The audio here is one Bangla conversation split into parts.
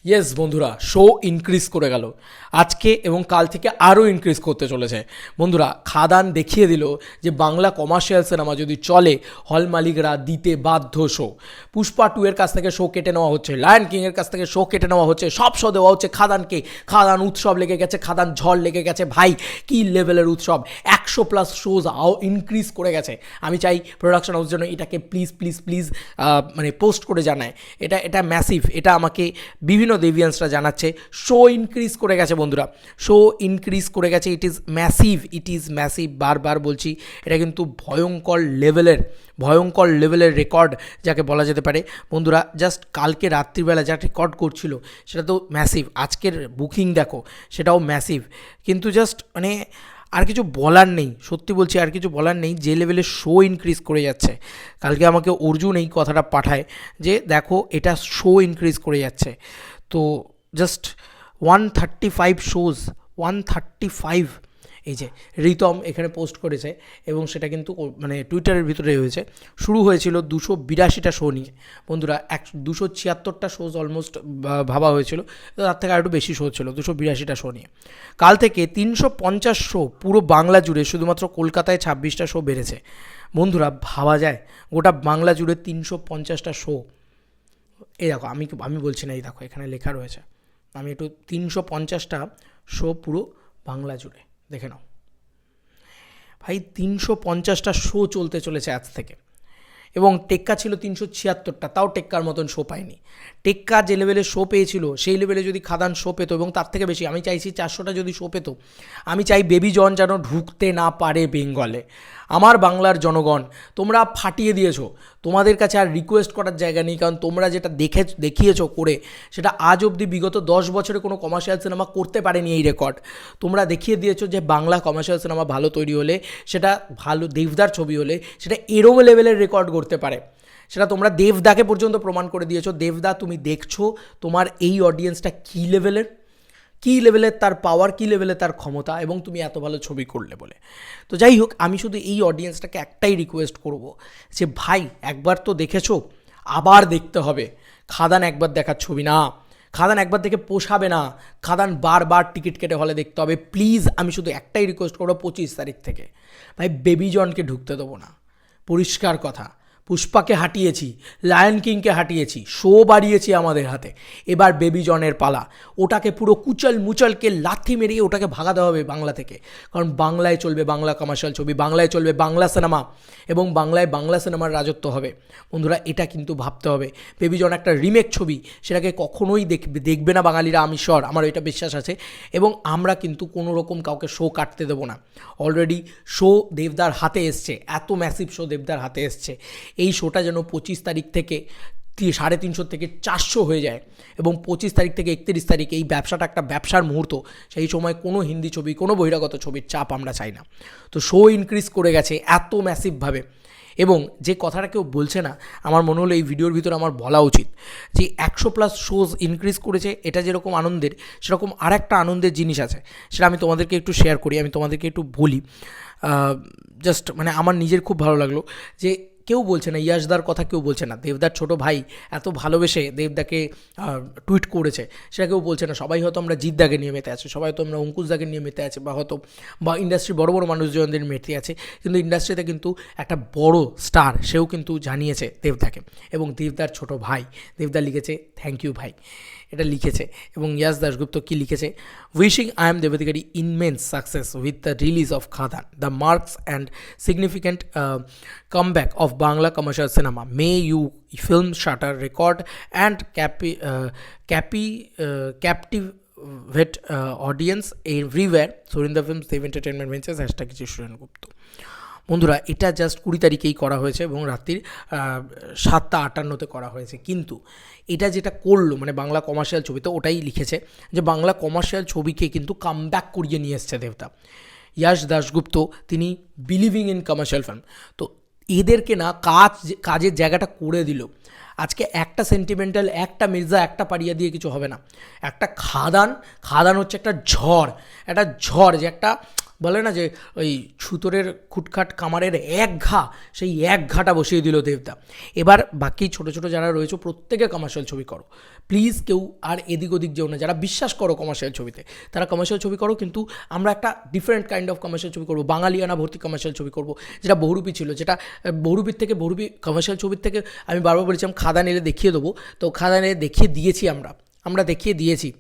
ইয়েস বন্ধুরা, শো ইনক্রিজ করে গেল আজকে এবং কাল থেকে আরও ইনক্রিজ করতে চলেছে। বন্ধুরা, খাদান দেখিয়ে দিল যে বাংলা কমার্শিয়াল সিনেমা যদি চলে, হল মালিকরা দিতে বাধ্য। শো পুষ্পা 2 এর কাছ থেকে শো কেটে নেওয়া হচ্ছে, লায়ন কিং এর কাছ থেকে শো কেটে নেওয়া হচ্ছে, সব শো দেওয়া হচ্ছে খাদানকে। খাদান উৎসব লেগে গেছে, খাদান ঝড় লেগে গেছে ভাই, কি লেভেলের উৎসব! 100+ শোজ ইনক্রিজ করে গেছে। আমি চাই প্রোডাকশন হাউস যেন এটাকে প্লিজ প্লিজ প্লিজ মানে পোস্ট করে জানায়। এটা ম্যাসিভ, এটা আমাকে বিভিন্ন দেভিয়ান্সরা জানাচ্ছে শো ইনক্রিজ করে গেছে। বন্ধুরা, শো ইনক্রিজ করে গেছে, ইট ইজ ম্যাসিভ। বারবার বলছি, এটা কিন্তু ভয়ঙ্কর লেভেলের রেকর্ড যাকে বলা যেতে পারে। বন্ধুরা, জাস্ট কালকে রাত্রিবেলা যা রেকর্ড করছিল সেটা তো ম্যাসিভ, আজকের বুকিং দেখো সেটাও ম্যাসিভ। কিন্তু জাস্ট মানে আর কিছু বলার নেই, সত্যি বলছি আর কিছু বলার নেই, যে লেভেলে শো ইনক্রিজ করে যাচ্ছে। কালকে আমাকে অর্জুন এই কথাটা পাঠায় যে দেখো এটা শো ইনক্রিজ করে যাচ্ছে। তো জাস্ট 135 শোজ, 135। এই যে রিতম এখানে পোস্ট করেছে এবং সেটা কিন্তু মানে টুইটারের ভিতরে হয়েছে। শুরু হয়েছিল 282টা শো নিয়ে বন্ধুরা, 276টা শোজ অলমোস্ট ভাবা হয়েছিল, তার থেকে আর একটু বেশি শো ছিল, 282টা শো নিয়ে। কাল থেকে 350 শো পুরো বাংলা জুড়ে, শুধুমাত্র কলকাতায় 26টা শো বেড়েছে। বন্ধুরা, ভাবা যায় গোটা বাংলা জুড়ে 350টা শো। এই দেখো, আমি বলছি না, এই দেখো এখানে লেখা রয়েছে। আমি একটু 350টা শো পুরো বাংলা জুড়ে দেখে নাও ভাই, 350টা শো চলতে চলেছে আজ থেকে। এবং টেক্কা ছিল 376টা, তাও টেক্কার মতন শো পায়নি। টেক্কা যে লেভেলে শো পেয়েছিল সেই লেভেলে যদি খাদান শো পেতো, এবং তার থেকে বেশি আমি চাইছি 400টা যদি শো পেতো। আমি চাই বেবি জন যেন ঢুকতে না পারে বেঙ্গলে। আমার বাংলার জনগণ, তোমরা ফাটিয়ে দিয়েছো, তোমাদের কাছে আর রিকোয়েস্ট করার জায়গা নেই, কারণ তোমরা যেটা দেখিয়েছো করে, সেটা আজ অবধি বিগত 10 বছরে কোনো কমার্শিয়াল সিনেমা করতে পারেনি এই রেকর্ড। তোমরা দেখিয়ে দিয়েছো যে বাংলা কমার্শিয়াল সিনেমা ভালো তৈরি হলে, সেটা ভালো দেবদার ছবি হলে, সেটা এরম লেভেলের রেকর্ড করতে পারে। সেটা তোমরা দেবদাকে পর্যন্ত প্রমাণ করে দিয়েছো। দেবদা, তুমি দেখছো তোমার এই অডিয়েন্সটা কী লেভেলের তার পাওয়ার, কী লেভেলের তার ক্ষমতা, এবং তুমি এত ভালো ছবি করলে বলে। তো যাই হোক, আমি শুধু এই অডিয়েন্সটাকে একটাই রিকোয়েস্ট করব যে ভাই, একবার তো দেখেছো, আবার দেখতে হবে। খাদান একবার দেখার ছবি না, খাদান একবার দেখে পোষাবে না, খাদান বারবার টিকিট কেটে হলে দেখতে হবে। প্লিজ, আমি শুধু একটাই রিকোয়েস্ট করবো, 25 তারিখ থেকে ভাই বেবি জনকে ঢুকতে দেবো না, পরিষ্কার কথা। পুষ্পাকে হাঁটিয়েছি, লায়ন কিংকে হাঁটিয়েছি, শো বাড়িয়েছি আমাদের হাতে, এবার বেবি জনের পালা। ওটাকে পুরো মুচলকে লাথি মেরিয়ে ওটাকে ভাগাতে হবে বাংলা থেকে, কারণ বাংলায় চলবে বাংলা কমার্শিয়াল ছবি, বাংলায় চলবে বাংলা সিনেমা, এবং বাংলায় বাংলা সিনেমার রাজত্ব হবে। বন্ধুরা, এটা কিন্তু ভাবতে হবে। বেবি জন একটা রিমেক ছবি, সেটাকে কখনোই দেখবে না বাঙালিরা, আমি শিওর, আমার এটা বিশ্বাস আছে। এবং আমরা কিন্তু কোনো রকম কাউকে শো কাটতে দেবো না। অলরেডি শো দেবদার হাতে এসছে, এত ম্যাসিভ শো দেবদার হাতে এসছে। এই শোটা যেন 25 তারিখ থেকে 350 থেকে 400 হয়ে যায়, এবং 25 তারিখ থেকে 31 তারিখ এই ব্যবসাটা একটা ব্যবসার মুহূর্ত। সেই সময় কোনো হিন্দি ছবি, কোনো বহিরাগত ছবির চাপ আমরা চাই না। তো শো ইনক্রিজ করে গেছে এত ম্যাসিভভাবে। এবং যে কথাটা কেউ বলছে না, আমার মনে হলো এই ভিডিওর ভিতরে আমার বলা উচিত, যে 100+ শোজ ইনক্রিজ করেছে, এটা যেরকম আনন্দের, সেরকম আর একটা আনন্দের জিনিস আছে, সেটা আমি তোমাদেরকে একটু শেয়ার করি, আমি তোমাদেরকে একটু বলি। জাস্ট মানে আমার নিজের খুব ভালো লাগলো যে কেউ বলছে না, ইয়াশদার কথা কেউ বলছে না, দেবদার ছোটো ভাই এত ভালোবেসে দেবদাকে টুইট করেছে, সেটা কেউ বলছে না। সবাই হয়তো আমরা জিৎদাকে নিয়ে মেতে আছে, সবাই হয়তো আমরা অঙ্কুশদাকে নিয়ে মেতে আছে, বা ইন্ডাস্ট্রি বড় বড় মানুষজনদের মেতে আছে, কিন্তু ইন্ডাস্ট্রিতে কিন্তু একটা বড় স্টার, সেও কিন্তু জানিয়েছে দেবদাকে, এবং দেবদার ছোটো ভাই, দেবদা লিখেছে থ্যাংক ইউ ভাই, এটা লিখেছে। এবং ইয়াশ দাশগুপ্ত কী লিখেছে, wishing I am Dev Adhikari immense success with the release of Khadaan, the marks and significant comeback of Bangla commercial cinema. May you film shutter record and captivate audience everywhere. Surinder Films, Dev Entertainment Ventures, #Suren Gupta. বন্ধুরা, এটা জাস্ট 20 তারিখেই করা হয়েছে এবং রাত্রির 7:58 করা হয়েছে। কিন্তু এটা যেটা করলো, মানে বাংলা কমার্শিয়াল ছবি, তো ওটাই লিখেছে যে বাংলা কমার্শিয়াল ছবিকে কিন্তু কামব্যাক করিয়ে নিয়ে এসছে দেবতা। ইয়াশ দাশগুপ্ত, তিনি বিলিভিং ইন কমার্শিয়াল ফিল্ম। তো এদেরকে না কাজের জায়গাটা করে দিল। আজকে একটা সেন্টিমেন্টাল, একটা মির্জা, একটা পারিয়া দিয়ে কিছু হবে না। একটা খাদান হচ্ছে একটা ঝড় যে একটা বলে না যে ওই ছুতরের খুটখাট কামারের এক ঘা, সেই এক ঘাটা বসিয়ে দিল দেবদা। এবার বাকি ছোটো ছোটো যারা রয়েছে প্রত্যেকে কমার্শিয়াল ছবি করো প্লিজ, কেউ আর এদিক ওদিক যেও না। যারা বিশ্বাস করো কমার্শিয়াল ছবিতে তারা কমার্শিয়াল ছবি করো, কিন্তু আমরা একটা ডিফারেন্ট কাইন্ড অফ কমার্শিয়াল ছবি করবো, বাঙালিয়ানা ভর্তি কমার্শিয়াল ছবি করবো, যেটা বহুরূপী ছিল, যেটা বহুরূপীর থেকে বহুরূপী কমার্শিয়াল ছবির থেকে আমি বারবার বলেছিলাম খাদান এলে দেখিয়ে দেবো, তো খাদান এলে দেখিয়ে দিয়েছি, আমরা দেখিয়ে দিয়েছি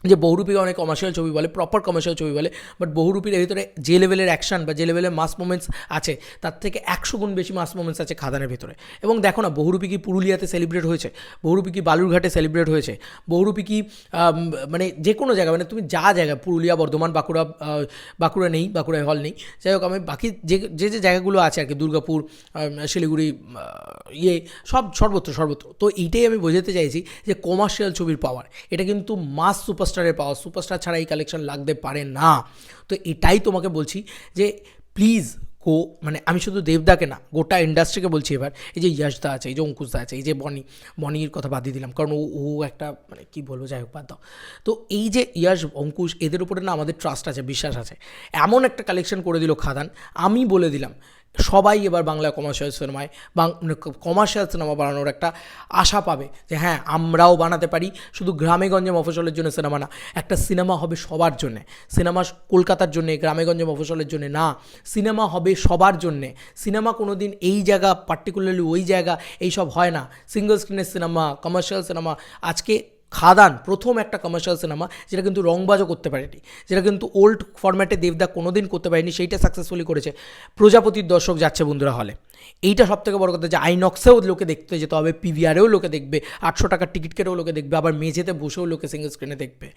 যে বহুরূপীকে অনেক কমার্শিয়াল ছবি বলে, প্রপার কমার্শিয়াল ছবি বলে, বাট বহুরূপীর ভিতরে যে লেভেলের অ্যাকশন বা যে লেভেলের মাস মোমেন্টস আছে তার থেকে 100 গুণ বেশি মাস মোমেন্টস আছে খাদানের ভিতরে। এবং দেখো না, বহুরূপী কি পুরুলিয়াতে সেলিব্রেট হয়েছে, বহুরূপী কি বালুরঘাটে সেলিব্রেট হয়েছে, বহুরূপী কি মানে যে কোনো জায়গায়, মানে তুমি যা জায়গায়, পুরুলিয়া, বর্ধমান, বাঁকুড়া নেই, বাঁকুড়ায় হল নেই, যাই হোক, আমি বাকি যে জায়গাগুলো আছে আর কি, দুর্গাপুর, শিলিগুড়ি, সর্বত্র। তো এইটাই আমি বোঝাতে চাইছি যে কমার্শিয়াল ছবির পাওয়ার, এটা কিন্তু মাস সুপারস্টারের পাওয়ার, সুপারস্টার ছাড়া এই কালেকশন লাগতে পারে না। তো এটাই তোমাকে বলছি যে প্লিজ মানে আমি শুধু দেবদাকে না, গোটা ইন্ডাস্ট্রিকে বলছি এবার, এই যে ইয়াশদা আছে, এই যে অঙ্কুশদা আছে, এই যে বনির কথা বাদ দিয়ে দিলাম, কারণ ও একটা মানে কী বলবো, যাই হোক বাদ দাও। তো এই যে ইয়াশ, অঙ্কুশ, এদের উপরে না আমাদের ট্রাস্ট আছে, বিশ্বাস আছে। এমন একটা কালেকশন করে দিল খাদান, আমি বলে দিলাম সবাই এবার বাংলা কমার্শিয়াল সিনেমায় কমার্শিয়াল সিনেমা বানানোর একটা আশা পাবে যে হ্যাঁ আমরাও বানাতে পারি। শুধু গ্রামে গঞ্জে মফস্বলের জন্য সিনেমা না, একটা সিনেমা হবে সবার জন্যে। সিনেমা কলকাতার জন্যে, গ্রামে গঞ্জে মফস্বলের জন্যে না, সিনেমা হবে সবার জন্যে। সিনেমা কোনো দিন এই জায়গা পার্টিকুলারলি ওই জায়গা এইসব হয় না। সিঙ্গল স্ক্রিনের সিনেমা, কমার্শিয়াল সিনেমা, আজকে খাদান প্রথম একটা কমার্শিয়াল সিনেমা যেটা কিন্তু রংবাজও করতে পারেনি, যেটা কিন্তু ওল্ড ফরম্যাটে দেবদা কোনো দিন করতে পারেনি, সেইটা সাকসেসফুলি করেছে। প্রজাপতির দর্শক যাচ্ছে বন্ধুরা হলে, এইটা সবথেকে বড় কথা, যে আইনক্সেও লোকে দেখতে যেতে হবে, পিভিআরেও লোকে দেখবে, 800 টাকার টিকিট কেটেও লোকে দেখবে, আবার মেঝেতে বসেও লোকে সিঙ্গল স্ক্রিনে দেখবে,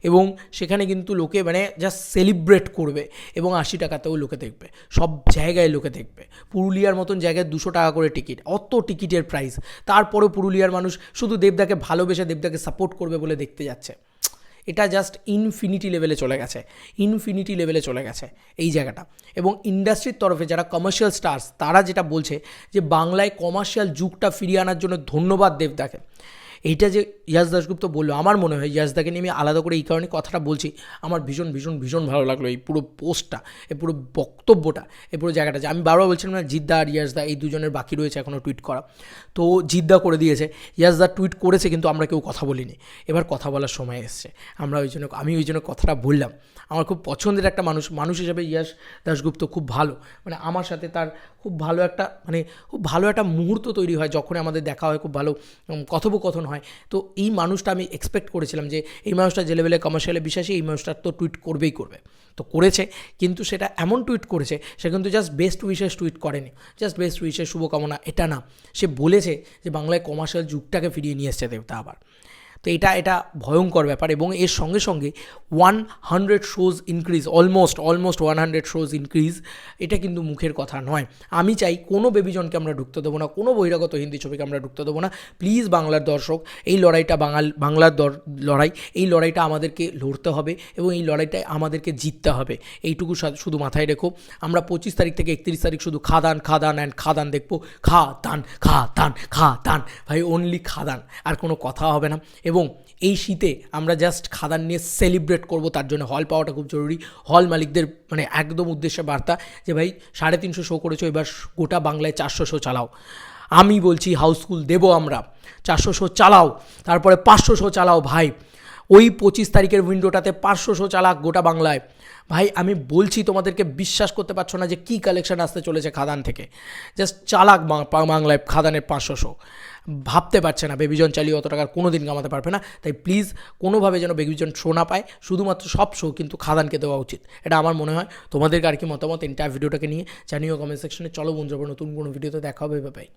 এবং সেখানে কিন্তু লোকে মানে জাস্ট সেলিব্রেট করবে, এবং 80 টাকাতেও লোকে দেখবে, সব জায়গায় লোকে দেখবে। পুরুলিয়ার মতন জায়গায় 200 টাকা করে টিকিট, অত টিকিটের প্রাইস, তারপরেও পুরুলিয়ার মানুষ শুধু দেবদাকে ভালোবেসে দেবদাকে সাপোর্ট করবে বলে দেখতে যাচ্ছে। এটা জাস্ট ইনফিনিটি লেভেলে চলে গেছে এই জায়গাটা। এবং ইন্ডাস্ট্রির তরফে যারা কমার্শিয়াল স্টার্স, তারা যেটা বলছে যে বাংলায় কমার্শিয়াল যুগটা ফিরিয়ে আনার জন্য ধন্যবাদ দেবদাকে। এইটা যে ইয়াশ দাশগুপ্ত বললো, আমার মনে হয় ইয়াশদাকে নিয়ে আমি আলাদা করে এই কারণে কথাটা বলছি, আমার ভীষণ ভালো লাগলো এই পুরো পোস্টটা, এই পুরো বক্তব্যটা, এই পুরো জায়গাটা। যে আমি বারবার বলছিলাম না, জিদ্দা আর ইয়াশদা এই দুজনের বাকি রয়েছে এখনও টুইট করা, তো জিদ্দা করে দিয়েছে, ইয়াশদা টুইট করেছে, কিন্তু আমরা কেউ কথা বলিনি। এবার কথা বলার সময় এসছে, আমি ওই জন্য কথাটা বললাম। আমার খুব পছন্দের একটা মানুষ হিসেবে ইয়াশ দাশগুপ্ত খুব ভালো, মানে আমার সাথে তার খুব ভালো একটা মুহূর্ত তৈরি হয়, যখন আমাদের দেখা হয়, খুব ভালো কথোপকথন হয়। তো এই মানুষটা আমি এক্সপেক্ট করেছিলাম যে এই মানুষটা যে লেভেলে কমার্শিয়ালে বিশ্বাসী, এই মানুষটা তো টুইট করবে, তো করেছে। কিন্তু সেটা এমন টুইট করেছে, সে কিন্তু জাস্ট বেস্ট উইশেস টুইট করেনি, জাস্ট বেস্ট উইশেস, শুভকামনা, এটা না, সে বলেছে যে বাংলায় কমার্শিয়াল যুগটাকে ফিরিয়ে নিয়ে এসছে দেবতা আবার। তো এটা ভয়ঙ্কর ব্যাপার। এবং এর সঙ্গে 100 shows increase, almost 100 shows increase, এটা কিন্তু মুখের কথা নয়। আমি চাই কোনো বেবিজনকে আমরা ঢুকতে দেবো না, কোনো বহিরাগত হিন্দি ছবিকে আমরা ঢুকতে দেবো না। প্লিজ বাংলার দর্শক, এই লড়াইটা বাংলার লড়াই, এই লড়াইটা আমাদেরকে লড়তে হবে, এবং এই লড়াইটায় আমাদেরকে জিততে হবে। এইটুকু শুধু মাথায় রেখো। আমরা 25 তারিখ থেকে 31 তারিখ শুধু খাদান দেখবো, খাদান, ভাই, অনলি খাদান, আর কোনো কথা হবে না। এবং এই শীতে আমরা জাস্ট খাদান নিয়ে সেলিব্রেট করব, তার জন্য হল পাওয়াটা খুব জরুরি। হল মালিকদের মানে একদম উদ্দেশ্যে বার্তা যে ভাই 350 শো করেছো, এবার গোটা বাংলায় 400 শো চালাও। আমি বলছি হাউসফুল দেবো আমরা, 400 শো চালাও, তারপরে 500 শো চালাও ভাই। ওই 25 তারিখের উইন্ডোটাতে 500 শো চালাক গোটা বাংলায়। ভাই আমি বলছি, তোমাদেরকে বিশ্বাস করতে পারছো না যে কী কালেকশন আসতে চলেছে খাদান থেকে। জাস্ট চালাক বাংলায় খাদানের 500 শো, ভাবতে পারছে না। বেবিজন চালিয়ে অত টাকার কোনো দিন কামাতে পারবে না। তাই প্লিজ কোনোভাবে যেন বেবিজন শো না পায়, শুধুমাত্র সব শো কিন্তু খাদানকে দেওয়া উচিত, এটা আমার মনে হয়। তোমাদেরকে আর কি মতামত এন্টায়ার ভিডিওটাকে নিয়ে জানিও কমেন্ট সেকশনে। চলো বন্ধুরা, নতুন কোনো ভিডিওতে দেখা হবে, বাই।